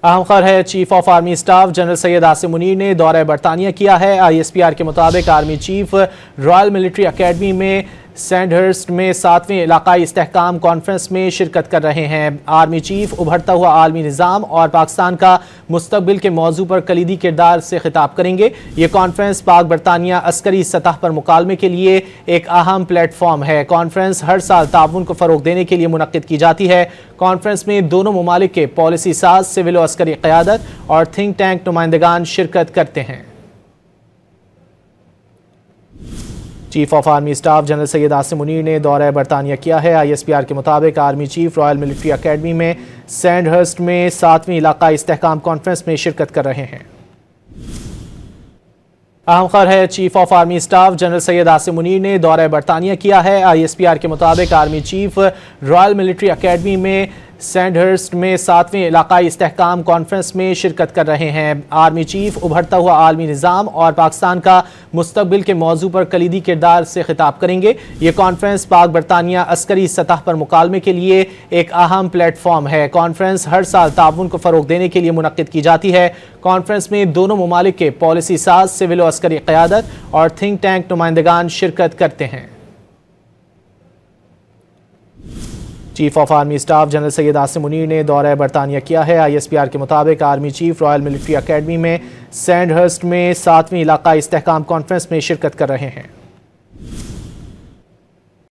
अहम खबर है, chief of army staff general Syed Asim Munir ने दौरा बरतानिया किया है। ISPR के मुताबिक army chief royal military academy में सैंडहर्स्ट में 7वीं इलाकाई इस्तेहकाम कॉन्फ्रेंस में शिरकत कर रहे हैं। आर्मी चीफ उभरता हुआ आलमी निज़ाम और पाकिस्तान का मुस्तकबिल के मौजू पर कलीदी किरदार से खिताब करेंगे। ये कॉन्फ्रेंस पाक बरतानिया अस्करी सतह पर मुकालमे के लिए एक अहम प्लेटफॉर्म है। कॉन्फ्रेंस हर साल ताउन को फ़रोग देने के लिए मुनक्किद की जाती है। कॉन्फ्रेंस में दोनों ममालिक के पॉलिसी साज, सिविल और अस्करी क़यादत और थिंक टैंक नुमाइंदगान शिरकत करते हैं। Chief of army staff general Syed Asim Munir ने दौरा बरतानिया किया है। ISPR के मुताबिक army chief royal military academy में सैंडहर्स्ट में 7वीं इलाकाई इस्तेहकाम कॉन्फ्रेंस में शिरकत कर रहे हैं। अहम खबर है, chief of army staff general Syed Asim Munir ने दौरा बरतानिया किया है। ISPR के मुताबिक army chief royal military academy में सैंडहर्स्ट में 7वीं इलाकाई इस्तेहकाम कॉन्फ्रेंस में शिरकत कर रहे हैं। आर्मी चीफ उभरता हुआ आलमी निज़ाम और पाकिस्तान का मुस्तकबिल के मौजू पर कलीदी किरदार से खिताब करेंगे। ये कॉन्फ्रेंस पाक बरतानिया अस्करी सतह पर मुकालमे के लिए एक अहम प्लेटफॉर्म है। कॉन्फ्रेंस हर साल ताउन को फ़रोग देने के लिए मुनक्किद की जाती है। कॉन्फ्रेंस में दोनों ममालिक के पॉलिसी साज, सिविल और अस्करी क़यादत और थिंक टैंक नुमाइंदगान शिरकत करते हैं। Chief of army staff general Syed Asim Munir ने दौरा बरतानिया किया है। ISPR के मुताबिक army chief royal military academy में सैंडहर्स्ट में 7वीं इलाकाई इस्तेहकाम कॉन्फ्रेंस में शिरकत कर रहे हैं।